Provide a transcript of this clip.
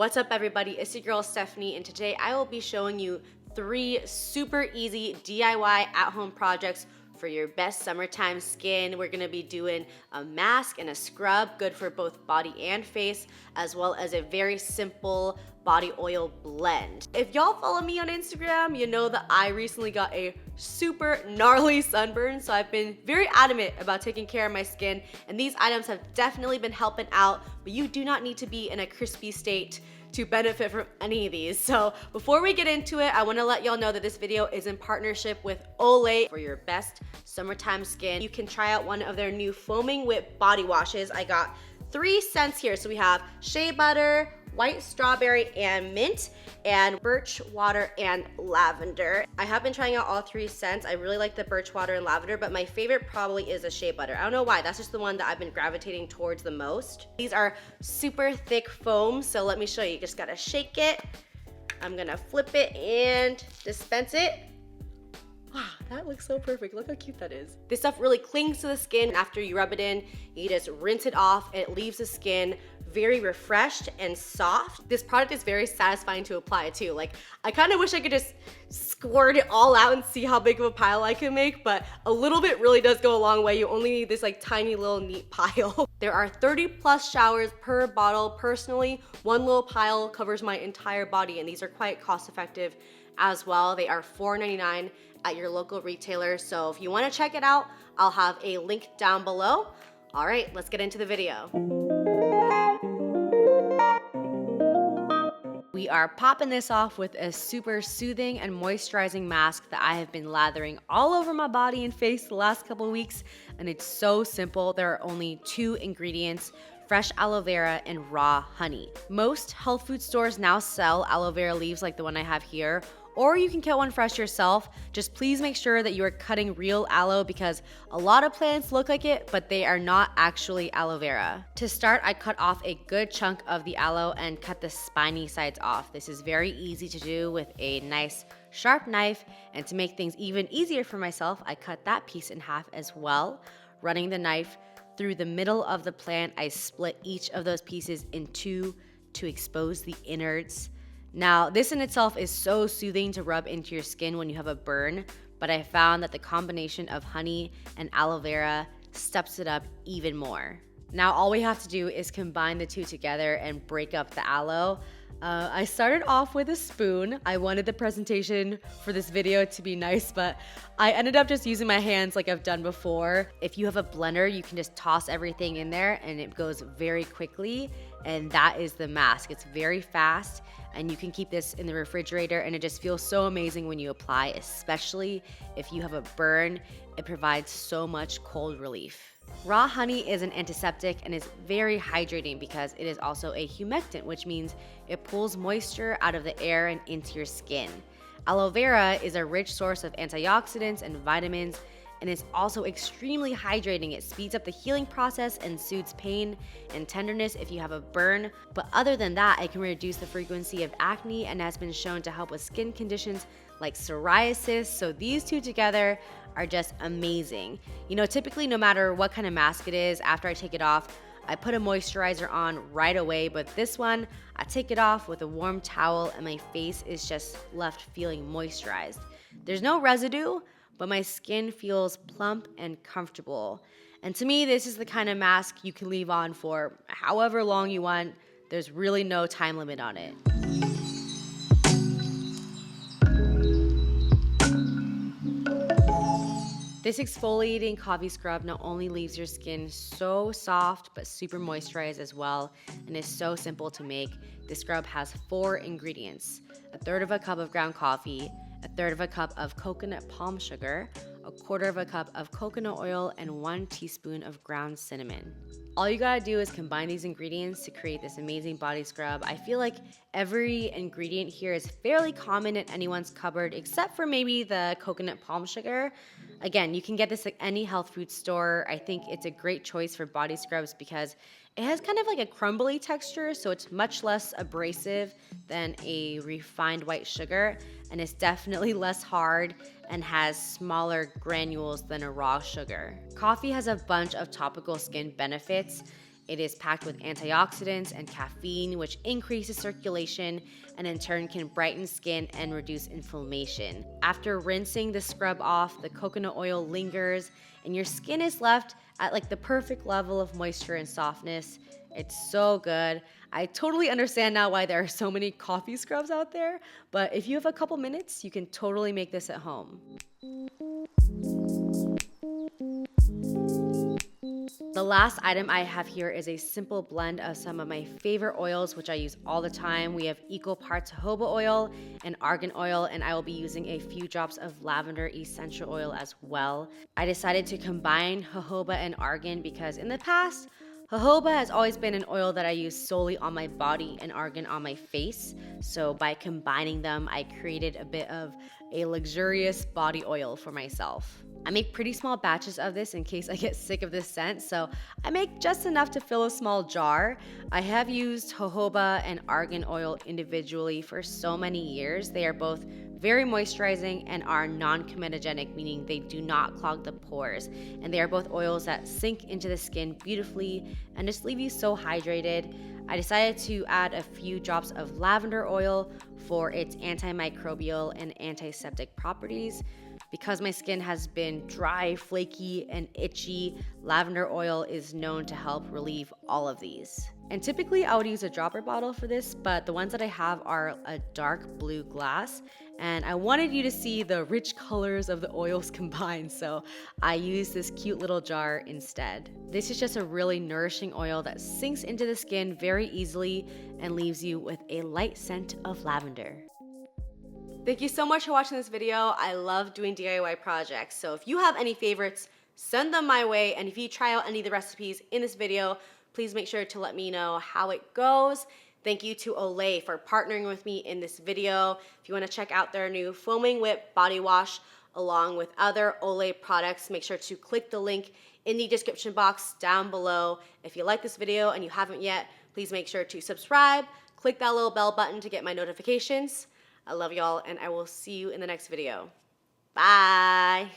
What's up everybody, it's your girl Stephanie, and today I will be showing you 3 super easy DIY at-home projects for your best summertime skin. We're gonna be doing a mask and a scrub, good for both body and face, as well as a very simple body oil blend. If y'all follow me on Instagram, you know that I recently got a super gnarly sunburn, so I've been very adamant about taking care of my skin, and these items have definitely been helping out, but you do not need to be in a crispy state to benefit from any of these. So before we get into it, I wanna let y'all know that this video is in partnership with Olay for your best summertime skin. You can try out one of their new foaming whip body washes. I got 3 scents here. So we have shea butter, white strawberry and mint, and birch water and lavender. I have been trying out all 3 scents. I really like the birch water and lavender, but my favorite probably is a shea butter. I don't know why, that's just the one that I've been gravitating towards the most. These are super thick foam, so let me show you. You just gotta shake it. I'm gonna flip it and dispense it. Wow, that looks so perfect. Look how cute that is. This stuff really clings to the skin. After you rub it in, you just rinse it off, and it leaves the skin very refreshed and soft. This product is very satisfying to apply too. Like, I kind of wish I could just squirt it all out and see how big of a pile I can make, but a little bit really does go a long way. You only need this like tiny little neat pile. There are 30 plus showers per bottle. Personally, one little pile covers my entire body, and these are quite cost effective as well. They are $4.99 at your local retailer. So if you want to check it out, I'll have a link down below. All right, let's get into the video. We are popping this off with a super soothing and moisturizing mask that I have been lathering all over my body and face the last couple weeks, and it's so simple. There are only 2 ingredients: fresh aloe vera and raw honey. Most health food stores now sell aloe vera leaves like the one I have here, or you can get one fresh yourself. Just please make sure that you are cutting real aloe, because a lot of plants look like it, but they are not actually aloe vera. To start, I cut off a good chunk of the aloe and cut the spiny sides off. This is very easy to do with a nice sharp knife, and to make things even easier for myself, I cut that piece in half as well. Running the knife through the middle of the plant, I split each of those pieces in 2 to expose the innards. Now, this in itself is so soothing to rub into your skin when you have a burn, but I found that the combination of honey and aloe vera steps it up even more. Now, all we have to do is combine the 2 together and break up the aloe. I started off with a spoon. I wanted the presentation for this video to be nice, but I ended up just using my hands like I've done before. If you have a blender, you can just toss everything in there and it goes very quickly, and that is the mask. It's very fast, and you can keep this in the refrigerator, and it just feels so amazing when you apply, especially if you have a burn. It provides so much cold relief. Raw honey is an antiseptic and is very hydrating because it is also a humectant, which means it pulls moisture out of the air and into your skin. Aloe vera is a rich source of antioxidants and vitamins, and is also extremely hydrating. It speeds up the healing process and soothes pain and tenderness if you have a burn. But other than that, it can reduce the frequency of acne and has been shown to help with skin conditions like psoriasis. So these 2 together are just amazing. You know, typically no matter what kind of mask it is, after I take it off, I put a moisturizer on right away, but this one, I take it off with a warm towel and my face is just left feeling moisturized. There's no residue, but my skin feels plump and comfortable. And to me, this is the kind of mask you can leave on for however long you want. There's really no time limit on it. This exfoliating coffee scrub not only leaves your skin so soft, but super moisturized as well, and is so simple to make. This scrub has 4 ingredients: 1/3 cup of ground coffee, 1/3 cup of coconut palm sugar, 1/4 cup of coconut oil, and 1 teaspoon of ground cinnamon. All you gotta do is combine these ingredients to create this amazing body scrub. I feel like every ingredient here is fairly common in anyone's cupboard, except for maybe the coconut palm sugar. Again, you can get this at any health food store. I think it's a great choice for body scrubs because it has kind of like a crumbly texture, so it's much less abrasive than a refined white sugar, and it's definitely less hard and has smaller granules than a raw sugar. Coffee has a bunch of topical skin benefits. It is packed with antioxidants and caffeine, which increases circulation and in turn can brighten skin and reduce inflammation. After rinsing the scrub off, the coconut oil lingers and your skin is left at like the perfect level of moisture and softness. It's so good. I totally understand now why there are so many coffee scrubs out there, but if you have a couple minutes, you can totally make this at home. The last item I have here is a simple blend of some of my favorite oils, which I use all the time. We have equal parts jojoba oil and argan oil, and I will be using a few drops of lavender essential oil as well. I decided to combine jojoba and argan because in the past, jojoba has always been an oil that I use solely on my body and argan on my face. So by combining them, I created a bit of a luxurious body oil for myself. I make pretty small batches of this in case I get sick of this scent, so I make just enough to fill a small jar. I have used jojoba and argan oil individually for so many years. They are both very moisturizing and are non-comedogenic, meaning they do not clog the pores. And they are both oils that sink into the skin beautifully and just leave you so hydrated. I decided to add a few drops of lavender oil for its antimicrobial and antiseptic properties. Because my skin has been dry, flaky, and itchy, lavender oil is known to help relieve all of these. And typically I would use a dropper bottle for this, but the ones that I have are a dark blue glass, and I wanted you to see the rich colors of the oils combined, so I used this cute little jar instead. This is just a really nourishing oil that sinks into the skin very easily and leaves you with a light scent of lavender. Thank you so much for watching this video. I love doing DIY projects, so if you have any favorites, send them my way, and if you try out any of the recipes in this video, please make sure to let me know how it goes. Thank you to Olay for partnering with me in this video. If you want to check out their new Foaming Whip Body Wash along with other Olay products, make sure to click the link in the description box down below. If you like this video and you haven't yet, please make sure to subscribe, click that little bell button to get my notifications. I love y'all, and I will see you in the next video. Bye.